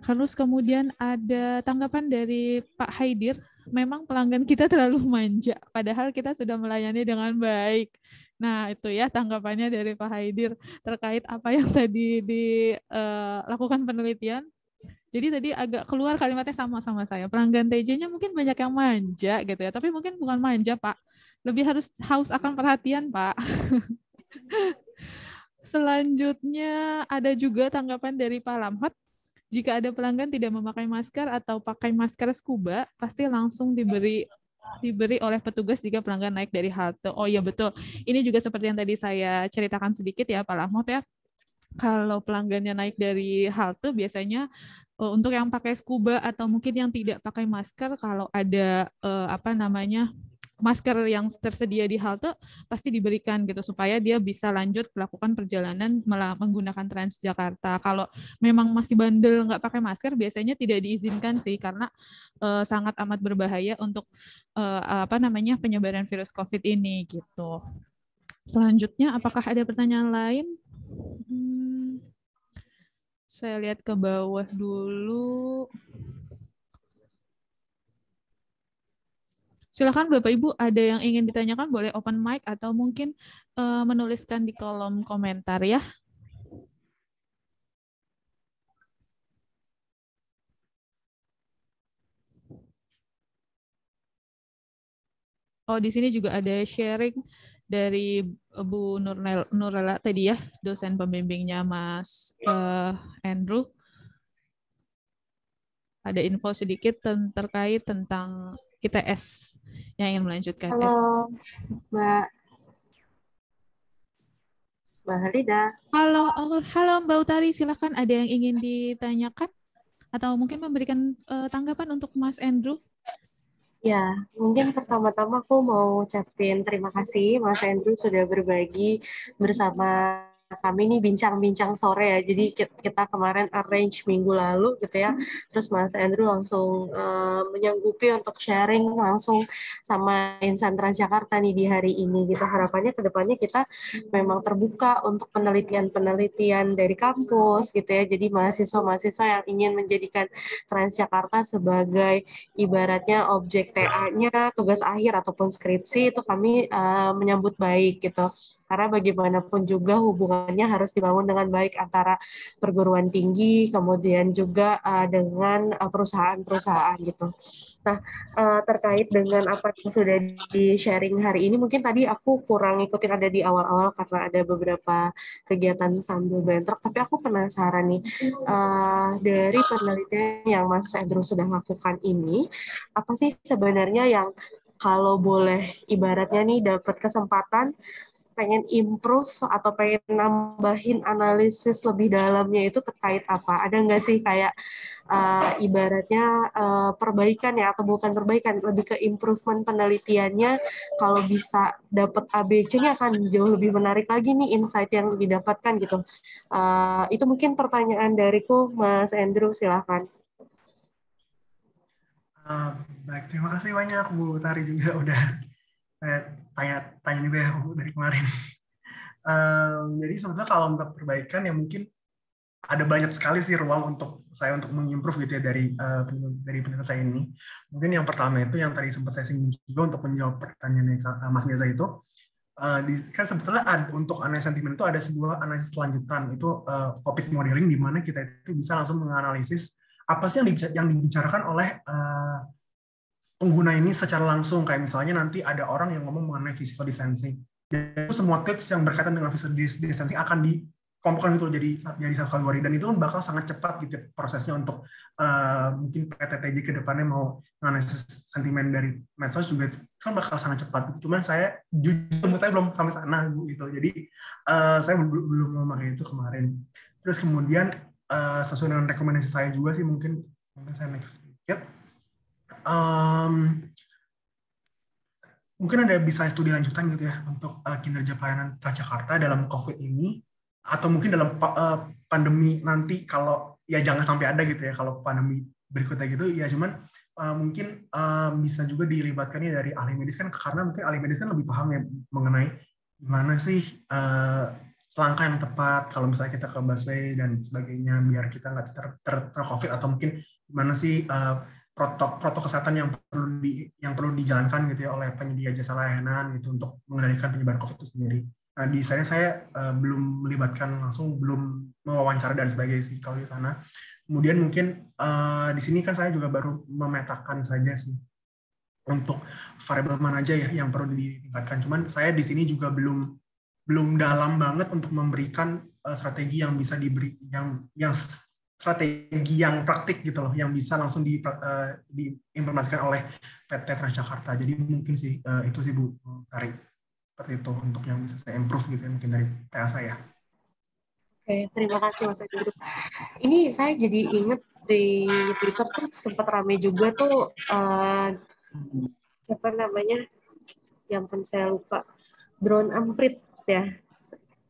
Terus kemudian ada tanggapan dari Pak Haidir. Memang pelanggan kita terlalu manja, padahal kita sudah melayani dengan baik. Nah, itu ya tanggapannya dari Pak Haidir terkait apa yang tadi dilakukan penelitian. Jadi tadi agak keluar kalimatnya sama saya. Pelanggan TJ-nya mungkin banyak yang manja gitu ya, tapi mungkin bukan manja, Pak. Lebih haus akan perhatian, Pak. Selanjutnya ada juga tanggapan dari Pak Lamhot. Jika ada pelanggan tidak memakai masker atau pakai masker scuba, pasti langsung diberi oleh petugas jika pelanggan naik dari halte. Oh iya betul. Ini juga seperti yang tadi saya ceritakan sedikit ya Pak Lamhot ya. Kalau pelanggannya naik dari halte biasanya untuk yang pakai scuba atau mungkin yang tidak pakai masker, kalau ada masker yang tersedia di halte pasti diberikan gitu supaya dia bisa lanjut melakukan perjalanan menggunakan Transjakarta. Kalau memang masih bandel nggak pakai masker biasanya tidak diizinkan sih karena sangat amat berbahaya untuk penyebaran virus COVID ini gitu. Selanjutnya apakah ada pertanyaan lain? Saya lihat ke bawah dulu. Silakan Bapak Ibu, ada yang ingin ditanyakan boleh open mic atau mungkin menuliskan di kolom komentar ya. Oh, di sini juga ada sharing dari Bu Nurlela tadi ya, dosen pembimbingnya Mas Andrew. Ada info sedikit terkait tentang ITS yang ingin melanjutkan. Halo, Mbak Halida. Halo Mbak Utari, silakan, ada yang ingin ditanyakan atau mungkin memberikan tanggapan untuk Mas Andrew? Ya, mungkin pertama-tama aku mau ucapin terima kasih Mas Andrew sudah berbagi bersama kami nih bincang-bincang sore ya. Jadi kita kemarin arrange minggu lalu gitu ya. Terus Mas Andrew langsung menyanggupi untuk sharing langsung sama Insan Transjakarta nih di hari ini gitu. Harapannya ke depannya kita memang terbuka untuk penelitian-penelitian dari kampus gitu ya. Jadi mahasiswa-mahasiswa yang ingin menjadikan Transjakarta sebagai ibaratnya objek TA-nya, tugas akhir ataupun skripsi itu kami menyambut baik gitu. Karena bagaimanapun juga hubungannya harus dibangun dengan baik antara perguruan tinggi, kemudian juga dengan perusahaan-perusahaan gitu. Nah, terkait dengan apa yang sudah di-sharing hari ini, mungkin tadi aku kurang ngikutin ada di awal-awal karena ada beberapa kegiatan sambil bentrok, tapi aku penasaran nih, dari penelitian yang Mas Andrew sudah lakukan ini, apa sih sebenarnya yang kalau boleh ibaratnya nih dapat kesempatan pengen improve atau pengen nambahin analisis lebih dalamnya itu terkait apa? Ada nggak sih kayak ibaratnya perbaikan ya, atau bukan perbaikan, lebih ke improvement penelitiannya, kalau bisa dapat ABC-nya akan jauh lebih menarik lagi nih insight yang didapatkan gitu. Itu mungkin pertanyaan dariku, Mas Andrew, silahkan. Baik, terima kasih banyak Bu Tari juga udah tanya juga ya Bu dari kemarin. Jadi sebetulnya kalau untuk perbaikan ya mungkin ada banyak sekali sih ruang untuk saya untuk mengimprove gitu ya dari penelitian saya ini. Mungkin yang pertama itu yang tadi sempat saya singgung juga untuk menjawab pertanyaannya Mas Geza itu, kan sebetulnya untuk analisis sentimen itu ada sebuah analisis lanjutan, itu topic modeling, di mana kita itu bisa langsung menganalisis apa sih yang dibicarakan oleh pengguna ini secara langsung. Kayak misalnya nanti ada orang yang ngomong mengenai physical distancing, itu semua tips yang berkaitan dengan physical distancing akan dikelompokkan itu jadi satu kategori, dan itu bakal sangat cepat gitu prosesnya untuk mungkin PTTJ ke depannya mau menganalisis sentimen dari medsos juga kan bakal sangat cepat. Cuman saya belum sampai sana gitu, jadi saya belum memakai itu kemarin. Terus kemudian sesuai dengan rekomendasi saya juga sih, mungkin saya next sedikit. Mungkin ada bisa studi lanjutan gitu ya untuk kinerja pelayanan Transjakarta dalam COVID ini, atau mungkin dalam pandemi nanti, kalau ya jangan sampai ada gitu ya kalau pandemi berikutnya gitu ya. Cuman mungkin bisa juga dilibatkannya dari ahli medis kan, karena mungkin ahli medis kan lebih paham ya mengenai gimana sih langkah yang tepat kalau misalnya kita ke busway dan sebagainya biar kita nggak ter-COVID, atau mungkin gimana sih protokol kesehatan yang perlu dijalankan gitu ya oleh penyedia jasa layanan gitu untuk mengendalikan penyebaran COVID itu sendiri. Nah, di sana saya belum melibatkan langsung, belum mewawancara dan sebagainya sih kalau di sana. Kemudian mungkin di sini kan saya juga baru memetakan saja sih untuk variabel mana aja ya yang perlu ditingkatkan. Cuman saya di sini juga belum dalam banget untuk memberikan strategi yang bisa diberi, yang strategi yang praktik gitu loh, yang bisa langsung diimplementasikan oleh PT Transjakarta. Jadi mungkin sih itu sih Bu Tari, seperti itu untuk yang bisa saya improve gitu ya, mungkin dari TA saya. Oke, terima kasih Mas Andrew. Ini saya jadi inget di Twitter tuh sempat rame juga tuh apa namanya, yang pun saya lupa, drone amprit ya,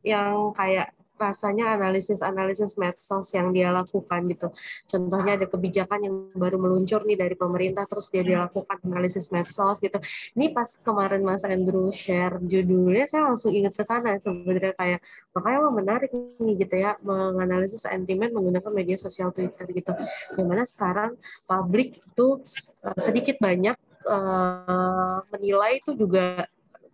yang kayak rasanya analisis medsos yang dia lakukan gitu. Contohnya ada kebijakan yang baru meluncur nih dari pemerintah, terus dia lakukan analisis medsos gitu. Ini pas kemarin Mas Andrew share judulnya, saya langsung ingat ke sana sebenarnya, kayak makanya menarik nih gitu ya, menganalisis sentimen menggunakan media sosial Twitter gitu. Dimana sekarang publik itu sedikit banyak menilai itu juga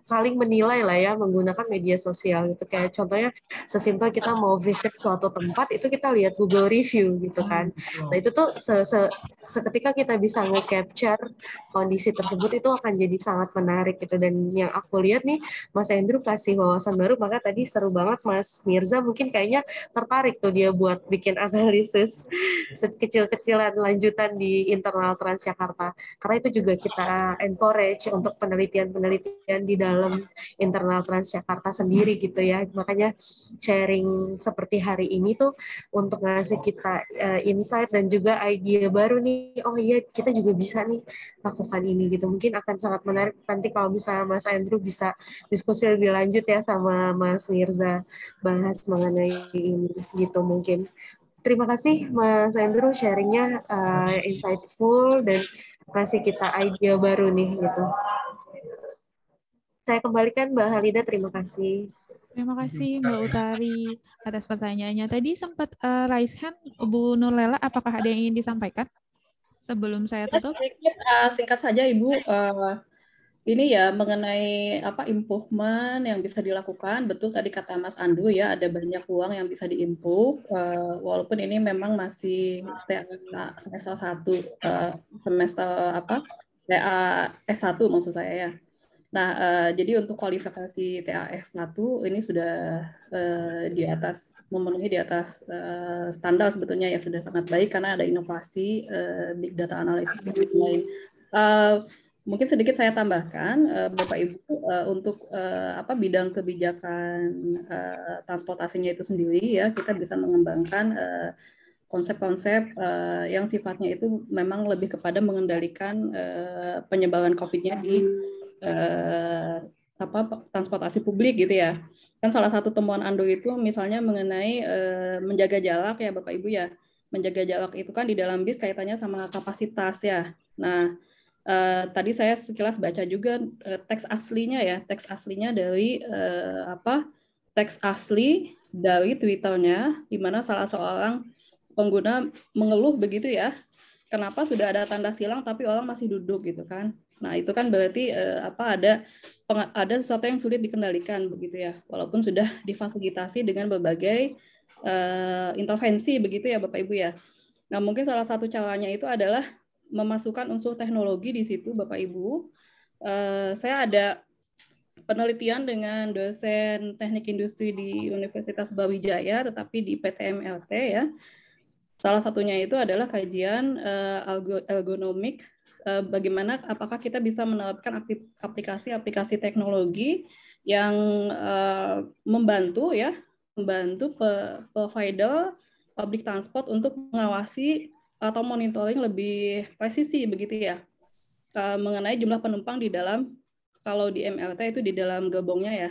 saling menilai lah ya menggunakan media sosial gitu. Kayak contohnya sesimpel kita mau visit suatu tempat itu kita lihat Google review gitu kan. Nah itu tuh seketika kita bisa nge-capture kondisi tersebut itu akan jadi sangat menarik gitu. Dan yang aku lihat nih Mas Andrew kasih wawasan baru, maka tadi seru banget Mas Mirza mungkin kayaknya tertarik tuh dia buat bikin analisis kecil-kecilan lanjutan di internal Transjakarta. Karena itu juga kita encourage untuk penelitian-penelitian di dalam internal Transjakarta sendiri gitu ya. Makanya sharing seperti hari ini tuh untuk ngasih kita insight dan juga ide baru nih. Oh iya, kita juga bisa nih lakukan ini gitu. Mungkin akan sangat menarik nanti kalau misalnya Mas Andrew bisa diskusi lebih lanjut ya sama Mas Mirza bahas mengenai ini gitu mungkin. Terima kasih Mas Andrew sharingnya insightful dan kasih kita ide baru nih gitu. Saya kembalikan Mbak Halida, terima kasih. Terima kasih Mbak Utari atas pertanyaannya. Tadi sempat raise hand Bu Nurlela, apakah ada yang ingin disampaikan sebelum saya tutup? Singkat saja Ibu. Ini ya mengenai improvement yang bisa dilakukan. Betul tadi kata Mas Andu ya, ada banyak uang yang bisa diimprove. Walaupun ini memang masih semester 1, semester TA S1 maksud saya ya. Nah, jadi untuk kualifikasi TA S1 ini sudah memenuhi di atas standar sebetulnya ya, sudah sangat baik karena ada inovasi big data analysis dan lain. Mungkin sedikit saya tambahkan, Bapak Ibu, untuk bidang kebijakan transportasinya itu sendiri ya, kita bisa mengembangkan konsep-konsep yang sifatnya itu memang lebih kepada mengendalikan penyebaran COVID-nya di transportasi publik gitu ya. Kan salah satu temuan Ando itu misalnya mengenai menjaga jarak ya Bapak Ibu ya. Menjaga jarak itu kan di dalam bis kaitannya sama kapasitas ya. Nah, tadi saya sekilas baca juga teks aslinya dari teks asli dari Twitternya, di mana salah seorang pengguna mengeluh begitu ya, kenapa sudah ada tanda silang tapi orang masih duduk gitu kan. Nah itu kan berarti ada sesuatu yang sulit dikendalikan begitu ya, walaupun sudah difasilitasi dengan berbagai intervensi begitu ya Bapak Ibu ya. Nah mungkin salah satu caranya itu adalah memasukkan unsur teknologi di situ, Bapak Ibu. Saya ada penelitian dengan dosen teknik industri di Universitas Brawijaya, tetapi di PTMLT ya. Salah satunya itu adalah kajian ergonomik, bagaimana apakah kita bisa menerapkan aplikasi-aplikasi teknologi yang membantu provider public transport untuk mengawasi atau monitoring lebih presisi begitu ya, mengenai jumlah penumpang di dalam, kalau di MRT itu di dalam gerbongnya ya,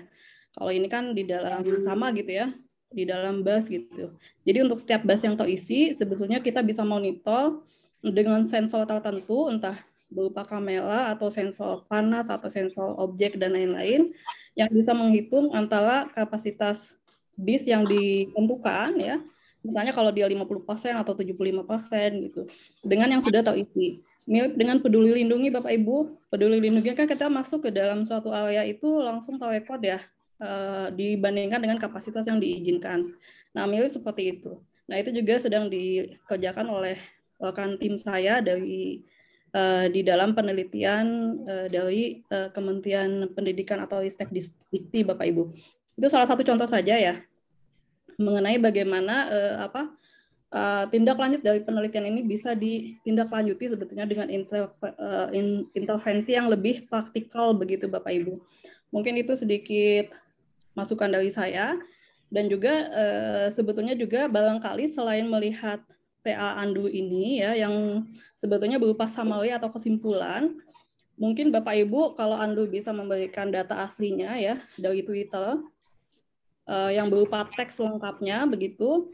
kalau ini kan di dalam sama gitu ya, di dalam bus gitu. Jadi untuk setiap bus yang terisi sebetulnya kita bisa monitor dengan sensor tertentu, entah berupa kamera atau sensor panas atau sensor objek dan lain-lain, yang bisa menghitung antara kapasitas bis yang ditentukan ya, misalnya kalau dia 50% atau 75% gitu, dengan yang sudah terisi. Mirip dengan Peduli Lindungi Bapak Ibu. Peduli Lindungi kan kita masuk ke dalam suatu area itu langsung terekod ya, dibandingkan dengan kapasitas yang diizinkan. Nah, mirip seperti itu. Nah, itu juga sedang dikerjakan oleh rekan tim saya di dalam penelitian dari Kementerian Pendidikan atau Ristek Dikti Bapak Ibu. Itu salah satu contoh saja ya, mengenai bagaimana tindak lanjut dari penelitian ini bisa ditindaklanjuti sebetulnya dengan intervensi yang lebih praktikal begitu Bapak Ibu. Mungkin itu sedikit masukan dari saya, dan juga sebetulnya juga barangkali selain melihat TA Andu ini ya, yang sebetulnya berupa summary atau kesimpulan, mungkin Bapak Ibu kalau Andu bisa memberikan data aslinya ya dari Twitter, yang berupa teks lengkapnya begitu,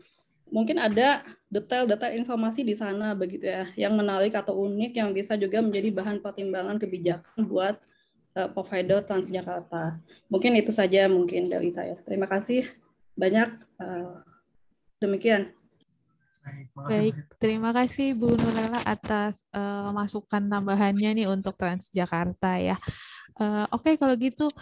mungkin ada detail-detail informasi di sana begitu ya, yang menarik atau unik yang bisa juga menjadi bahan pertimbangan kebijakan buat provider Transjakarta. Mungkin itu saja mungkin dari saya. Terima kasih banyak. Demikian. Baik, terima kasih Bu Nurlela atas masukan tambahannya nih untuk Transjakarta ya. Oke, kalau gitu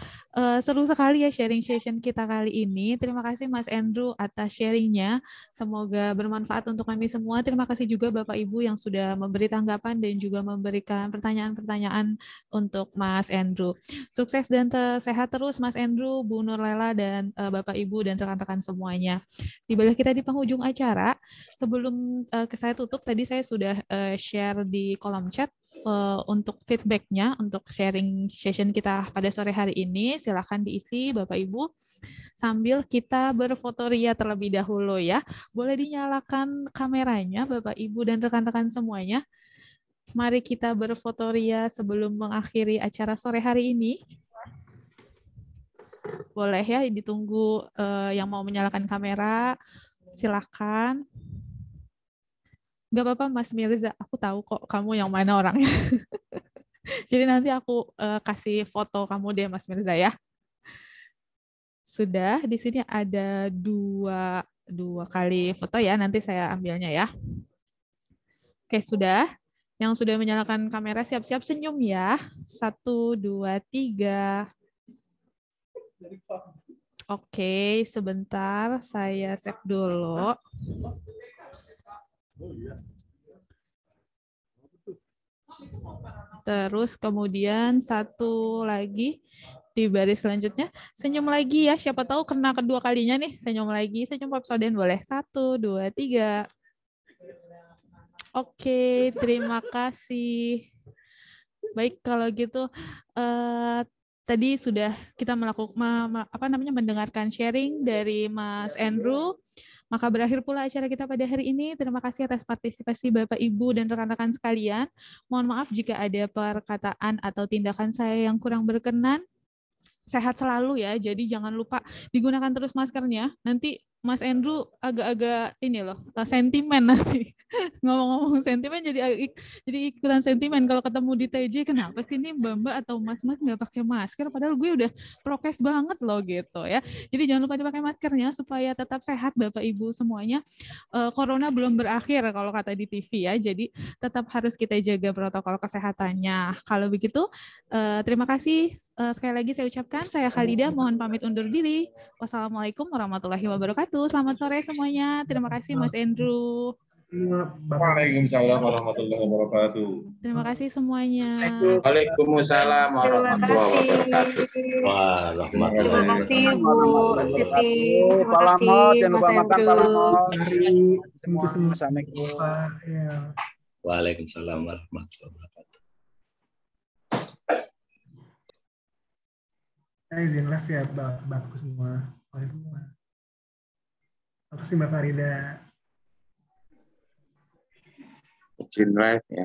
seru sekali ya sharing session kita kali ini. Terima kasih Mas Andrew atas sharingnya. Semoga bermanfaat untuk kami semua. Terima kasih juga Bapak Ibu yang sudah memberi tanggapan dan juga memberikan pertanyaan-pertanyaan untuk Mas Andrew. Sukses dan sehat terus Mas Andrew, Bu Nurlela, dan Bapak Ibu dan rekan-rekan semuanya. Tibalah kita di penghujung acara. Sebelum saya tutup, tadi saya sudah share di kolom chat untuk feedback-nya, untuk sharing session kita pada sore hari ini. Silakan diisi Bapak Ibu sambil kita berfotoria terlebih dahulu ya. Boleh dinyalakan kameranya Bapak Ibu dan rekan-rekan semuanya. Mari kita berfotoria sebelum mengakhiri acara sore hari ini. Boleh ya, ditunggu yang mau menyalakan kamera. Silakan. Gak apa-apa Mas Mirza, aku tahu kok kamu yang mana orangnya. Jadi nanti aku kasih foto kamu deh Mas Mirza ya. Sudah, di sini ada dua kali foto ya, nanti saya ambilnya ya. Oke, sudah. Yang sudah menyalakan kamera siap-siap senyum ya. 1, 2, 3. Oke, sebentar saya save dulu. Terus kemudian satu lagi di baris selanjutnya, senyum lagi ya. Siapa tahu kena kedua kalinya nih. Senyum lagi, senyum Papsoden boleh. 1, 2, 3. Oke, terima kasih. Baik, kalau gitu tadi sudah kita mendengarkan sharing dari Mas Andrew. Maka berakhir pula acara kita pada hari ini. Terima kasih atas partisipasi Bapak, Ibu, dan rekan-rekan sekalian. Mohon maaf jika ada perkataan atau tindakan saya yang kurang berkenan. Sehat selalu ya, jadi jangan lupa digunakan terus maskernya. Nanti Mas Andrew agak-agak ini loh, sentimen nanti. Ngomong-ngomong sentimen jadi ikutan sentimen kalau ketemu di TJ, kenapa sih ini Mbak-mbak atau Mas-mas nggak pakai masker, padahal gue udah prokes banget loh gitu ya. Jadi jangan lupa dipakai maskernya supaya tetap sehat Bapak Ibu semuanya. Corona belum berakhir kalau kata di TV ya, jadi tetap harus kita jaga protokol kesehatannya. Kalau begitu, terima kasih sekali lagi saya ucapkan. Saya Khalidah, mohon pamit undur diri. Wassalamualaikum warahmatullahi wabarakatuh. Selamat sore semuanya. Terima kasih Mas Andrew. Waalaikumsalam warahmatullahi wabarakatuh. Terima kasih semuanya. Waalaikumsalam warahmatullahi wabarakatuh. Terima kasih Bu Siti. Terima kasih Mas Andrew. Assalamualaikum. Waalaikumsalam warahmatullahi wabarakatuh. Saya izin live ya Bapak semua. Terima kasih Mbak Farida. Izin live ya.